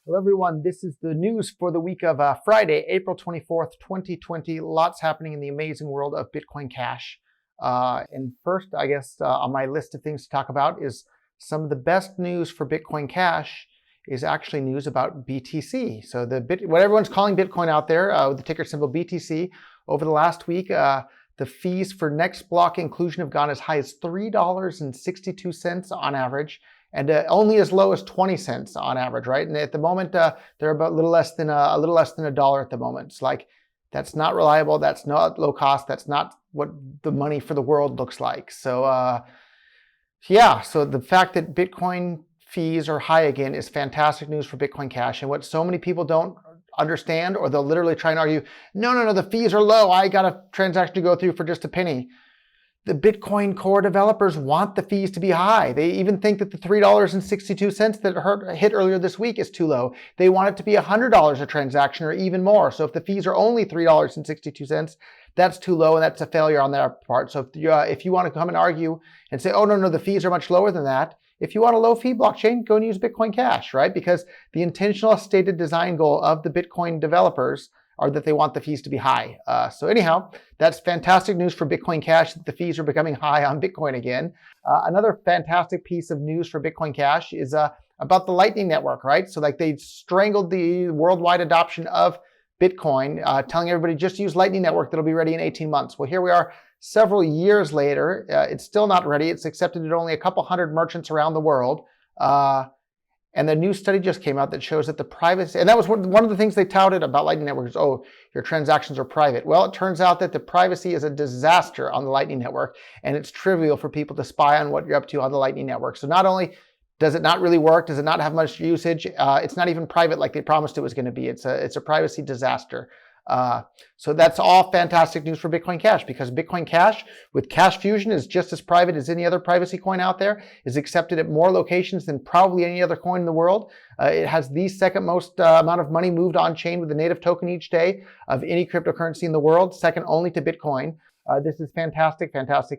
Hello everyone, this is the news for the week of Friday, April 24th, 2020. Lots happening in the amazing world of Bitcoin Cash. And first, I guess, on my list of things to talk about is some of the best news for Bitcoin Cash is actually news about BTC. So what everyone's calling Bitcoin out there with the ticker symbol BTC, over the last week, the fees for next block inclusion have gone as high as $3.62 on average, and only as low as 20 cents on average, right? And at the moment, they're about a little less than a dollar at the moment. It's like, that's not reliable. That's not low cost. That's not what the money for the world looks like. So yeah, so the fact that Bitcoin fees are high again is fantastic news for Bitcoin Cash. And what so many people don't understand, or they'll literally try and argue, no, the fees are low. I got a transaction to go through for just a penny. The Bitcoin core developers want the fees to be high. They even think that the $3.62 that hit earlier this week is too low. They want it to be $100 a transaction or even more. So if the fees are only $3.62, that's too low, and that's a failure on their part. So if you want to come and argue and say, oh, no, the fees are much lower than that, if you want a low fee blockchain, go and use Bitcoin Cash, right? Because the intentional stated design goal of the Bitcoin developers are that they want the fees to be high. So anyhow, that's fantastic news for Bitcoin Cash that the fees are becoming high on Bitcoin again. Another fantastic piece of news for Bitcoin Cash is about the Lightning Network, right? So like they strangled the worldwide adoption of Bitcoin, telling everybody just use Lightning Network, that'll be ready in 18 months. Well, here we are several years later. It's still not ready. It's accepted at only a couple hundred merchants around the world. And the new study just came out that shows that the privacy, and that was one of the things they touted about Lightning Network is, oh, your transactions are private. Well, it turns out that the privacy is a disaster on the Lightning Network, and it's trivial for people to spy on what you're up to on the Lightning Network. So not only does it not really work, does it not have much usage, it's not even private like they promised it was going to be. It's a privacy disaster. So that's all fantastic news for Bitcoin Cash, because Bitcoin Cash with Cash Fusion is just as private as any other privacy coin out there, is accepted at more locations than probably any other coin in the world. It has the second most amount of money moved on chain with a native token each day of any cryptocurrency in the world, second only to Bitcoin. This is fantastic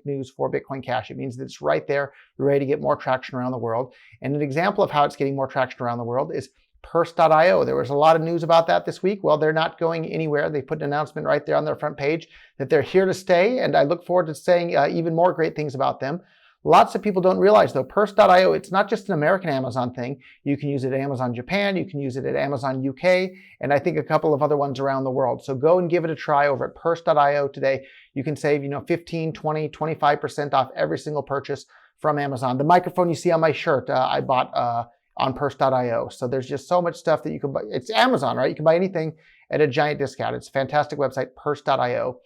news for Bitcoin Cash. It means that it's right there, ready to get more traction around the world. And an example of how it's getting more traction around the world is Purse.io. There was a lot of news about that this week. Well, they're not going anywhere. They put an announcement right there on their front page that they're here to stay, and I look forward to saying even more great things about them. Lots of people don't realize, though, Purse.io, it's not just an American Amazon thing. You can use it at Amazon Japan, you can use it at Amazon UK, and I think a couple of other ones around the world. So go and give it a try over at Purse.io today. You can save 15, 20, 25% off every single purchase from Amazon. The microphone you see on my shirt, I bought on Purse.io. So there's just so much stuff that you can buy. It's Amazon, right? You can buy anything at a giant discount. It's a fantastic website, Purse.io.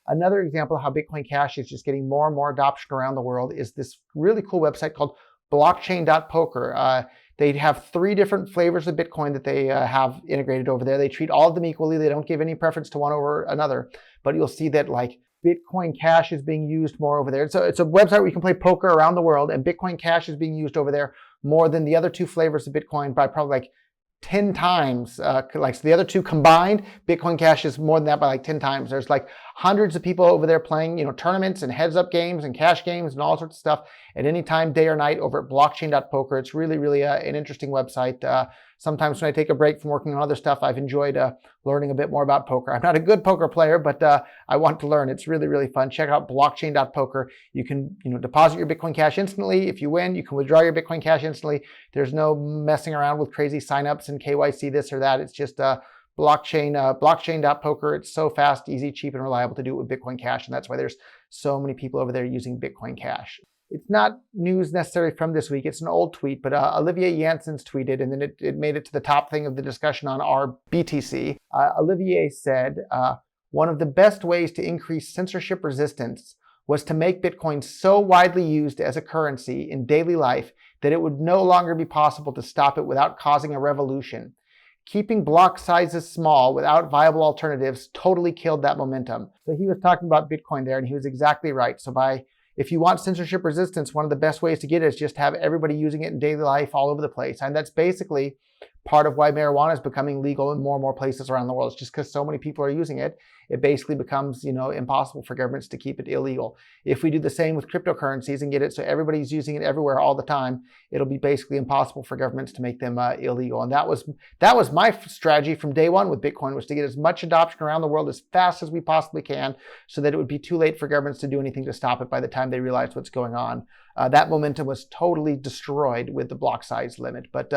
Another example of how Bitcoin Cash is just getting more and more adoption around the world is this really cool website called Blockchain.poker. They have 3 different flavors of Bitcoin that they have integrated over there. They treat all of them equally. They don't give any preference to one over another. But you'll see that like Bitcoin Cash is being used more over there. So it's a website where you can play poker around the world, and Bitcoin Cash is being used over there more than the other 2 flavors of Bitcoin by probably like 10 times. So the other 2 combined, Bitcoin Cash is more than that by like 10 times. There's like hundreds of people over there playing, tournaments and heads-up games and cash games and all sorts of stuff at any time, day or night, over at Blockchain.poker. It's really an interesting website. Sometimes when I take a break from working on other stuff, I've enjoyed learning a bit more about poker. I'm not a good poker player, but I want to learn. It's really fun. Check out Blockchain.poker. You can deposit your Bitcoin Cash instantly. If you win, you can withdraw your Bitcoin Cash instantly. There's no messing around with crazy signups and KYC this or that. It's just Blockchain.poker. It's so fast, easy, cheap, and reliable to do it with Bitcoin Cash, and that's why there's so many people over there using Bitcoin Cash. It's not news necessarily from this week. It's an old tweet, but Olivier Janssens tweeted, and then it made it to the top thing of the discussion on our BTC. Olivier said, one of the best ways to increase censorship resistance was to make Bitcoin so widely used as a currency in daily life that it would no longer be possible to stop it without causing a revolution. Keeping block sizes small without viable alternatives totally killed that momentum. So he was talking about Bitcoin there, and he was exactly right. So if you want censorship resistance, one of the best ways to get it is just have everybody using it in daily life all over the place. And that's basically part of why marijuana is becoming legal in more and more places around the world. It's just because so many people are using it, it basically becomes, impossible for governments to keep it illegal. If we do the same with cryptocurrencies and get it so everybody's using it everywhere all the time, it'll be basically impossible for governments to make them illegal. And that was my strategy from day one with Bitcoin, was to get as much adoption around the world as fast as we possibly can, so that it would be too late for governments to do anything to stop it by the time they realize what's going on. That momentum was totally destroyed with the block size limit. But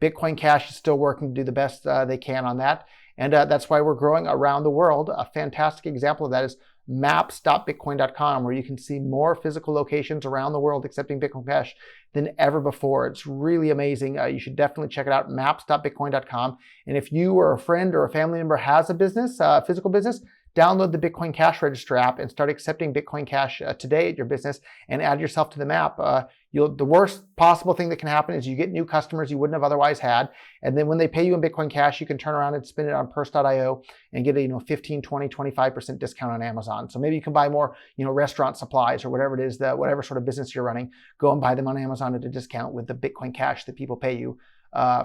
Bitcoin Cash is still working to do the best they can on that. And that's why we're growing around the world. A fantastic example of that is maps.bitcoin.com, where you can see more physical locations around the world accepting Bitcoin Cash than ever before. It's really amazing. You should definitely check it out, maps.bitcoin.com. And if you or a friend or a family member has a business, physical business, download the Bitcoin Cash Register app and start accepting Bitcoin Cash today at your business, and add yourself to the map. The worst possible thing that can happen is you get new customers you wouldn't have otherwise had. And then when they pay you in Bitcoin Cash, you can turn around and spend it on purse.io and get a 15, 20, 25% discount on Amazon. So maybe you can buy more restaurant supplies or whatever it is, whatever sort of business you're running, go and buy them on Amazon at a discount with the Bitcoin Cash that people pay you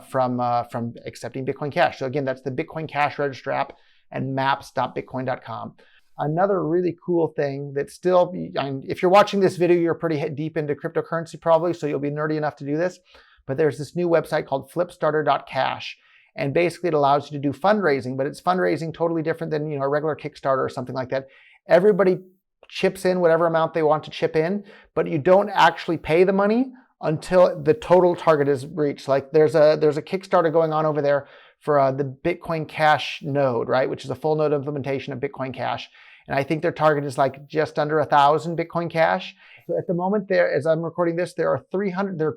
from accepting Bitcoin Cash. So again, that's the Bitcoin Cash Register app and maps.bitcoin.com. Another really cool thing that still, if you're watching this video, you're pretty deep into cryptocurrency probably, so you'll be nerdy enough to do this. But there's this new website called Flipstarter.cash. And basically it allows you to do fundraising, but it's fundraising totally different than a regular Kickstarter or something like that. Everybody chips in whatever amount they want to chip in, but you don't actually pay the money until the total target is reached. Like there's a Kickstarter going on over there for the Bitcoin Cash node, right? Which is a full node implementation of Bitcoin Cash. And I think their target is like just under 1,000 Bitcoin Cash. So at the moment there, as I'm recording this, they're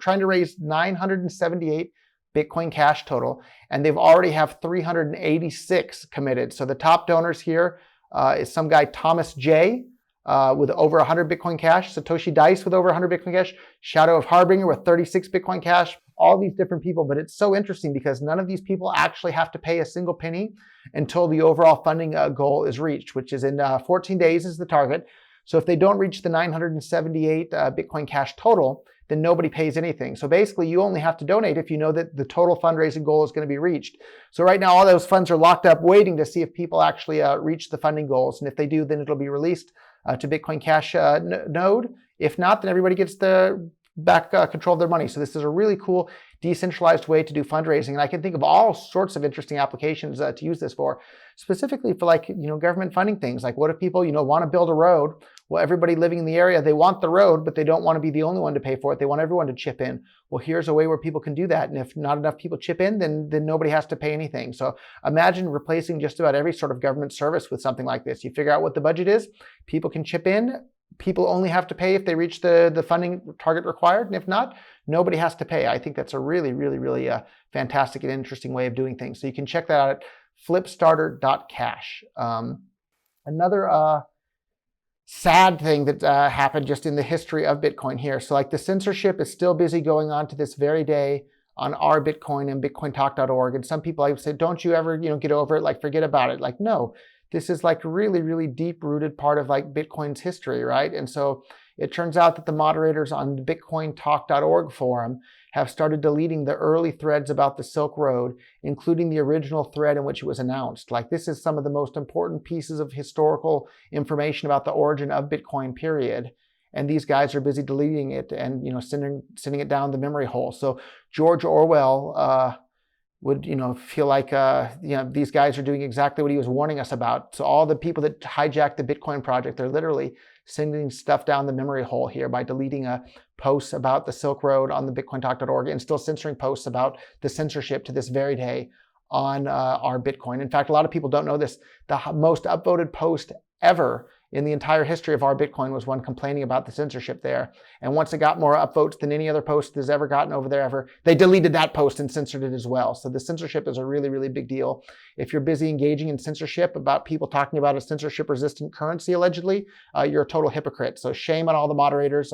trying to raise 978 Bitcoin Cash total, and they've already have 386 committed. So the top donors here is some guy, Thomas J, with over 100 Bitcoin Cash, Satoshi Dice with over 100 Bitcoin Cash, Shadow of Harbinger with 36 Bitcoin Cash, all these different people. But it's so interesting because none of these people actually have to pay a single penny until the overall funding goal is reached, which is in 14 days is the target. So if they don't reach the 978 Bitcoin Cash total, then nobody pays anything. So basically you only have to donate if you know that the total fundraising goal is going to be reached. So right now all those funds are locked up waiting to see if people actually reach the funding goals. And if they do, then it'll be released to Bitcoin Cash node. If not, then everybody gets the back control of their money. So this is a really cool decentralized way to do fundraising. And I can think of all sorts of interesting applications to use this for, specifically for government funding things. Like what if people, want to build a road? Well, everybody living in the area, they want the road, but they don't want to be the only one to pay for it. They want everyone to chip in. Well, here's a way where people can do that. And if not enough people chip in, then nobody has to pay anything. So imagine replacing just about every sort of government service with something like this. You figure out what the budget is, people can chip in. People only have to pay if they reach the funding target required. And if not, nobody has to pay. I think that's a really, really, really fantastic and interesting way of doing things. So you can check that out at Flipstarter.cash. Another sad thing that happened just in the history of Bitcoin here. So like the censorship is still busy going on to this very day on our Bitcoin and bitcointalk.org. And some people, I would say, don't you ever, get over it? Like, forget about it. Like, no. This is like really, really deep-rooted part of like Bitcoin's history, right? And so it turns out that the moderators on the bitcointalk.org forum have started deleting the early threads about the Silk Road, including the original thread in which it was announced. Like this is some of the most important pieces of historical information about the origin of Bitcoin, period. And these guys are busy deleting it and sending it down the memory hole. So George Orwell would feel like these guys are doing exactly what he was warning us about. So all the people that hijacked the Bitcoin project, they're literally sending stuff down the memory hole here by deleting posts about the Silk Road on the bitcointalk.org and still censoring posts about the censorship to this very day on our Bitcoin. In fact, a lot of people don't know this. The most upvoted post ever in the entire history of our Bitcoin was one complaining about the censorship there. And once it got more upvotes than any other post has ever gotten over there ever, they deleted that post and censored it as well. So the censorship is a really, really big deal. If you're busy engaging in censorship about people talking about a censorship-resistant currency, allegedly, you're a total hypocrite. So shame on all the moderators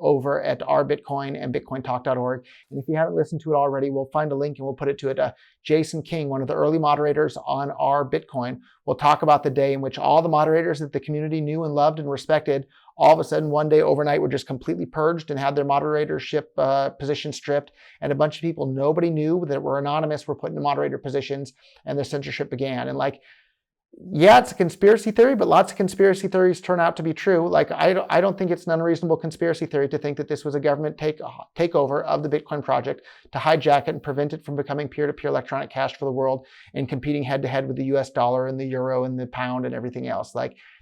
over at Our Bitcoin and Bitcoin.talk.org. And if you haven't listened to it already, we'll find a link and we'll put it to it. Jason King, one of the early moderators on Our Bitcoin, will talk about the day in which all the moderators that the community knew and loved and respected, all of a sudden one day overnight were just completely purged and had their moderatorship position stripped. And a bunch of people nobody knew that were anonymous were put into moderator positions, and the censorship began. And yeah, it's a conspiracy theory, but lots of conspiracy theories turn out to be true. I don't think it's an unreasonable conspiracy theory to think that this was a government takeover of the Bitcoin project to hijack it and prevent it from becoming peer-to-peer electronic cash for the world and competing head-to-head with the US dollar and the euro and the pound and everything else.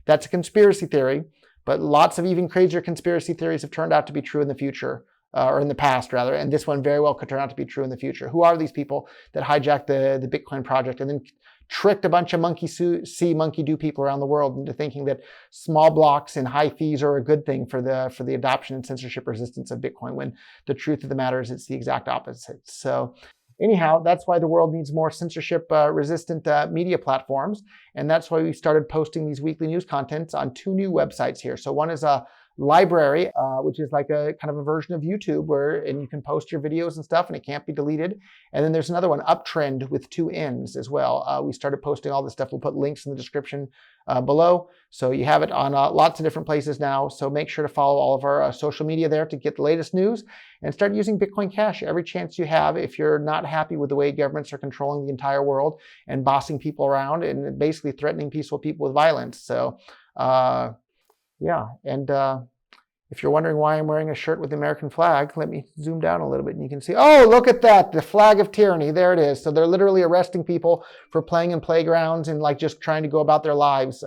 That's a conspiracy theory, but lots of even crazier conspiracy theories have turned out to be true in the future. Or in the past, rather, and this one very well could turn out to be true in the future. Who are these people that hijacked the Bitcoin project and then tricked a bunch of monkey see, monkey do people around the world into thinking that small blocks and high fees are a good thing for the adoption and censorship resistance of Bitcoin, when the truth of the matter is it's the exact opposite. So anyhow, that's why the world needs more censorship resistant media platforms. And that's why we started posting these weekly news contents on 2 new websites here. So one is a Library, which is like a kind of a version of YouTube and you can post your videos and stuff and it can't be deleted. And then there's another one, Uptrennd, with 2 N's as well. We started posting all this stuff. We'll put links in the description below. So you have it on lots of different places now. So make sure to follow all of our social media there to get the latest news, and start using Bitcoin Cash every chance you have if you're not happy with the way governments are controlling the entire world and bossing people around and basically threatening peaceful people with violence. So yeah, and if you're wondering why I'm wearing a shirt with the American flag, let me zoom down a little bit and you can see, oh, look at that, the flag of tyranny. There it is. So they're literally arresting people for playing in playgrounds and just trying to go about their lives.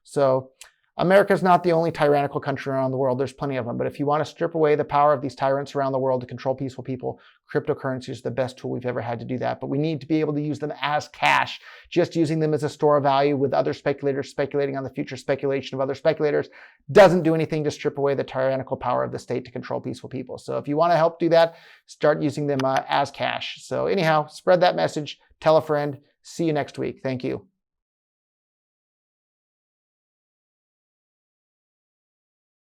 So America's not the only tyrannical country around the world. There's plenty of them. But if you want to strip away the power of these tyrants around the world to control peaceful people, cryptocurrency is the best tool we've ever had to do that. But we need to be able to use them as cash. Just using them as a store of value with other speculators speculating on the future speculation of other speculators doesn't do anything to strip away the tyrannical power of the state to control peaceful people. So if you want to help do that, start using them as cash. So anyhow, spread that message, tell a friend. See you next week. Thank you.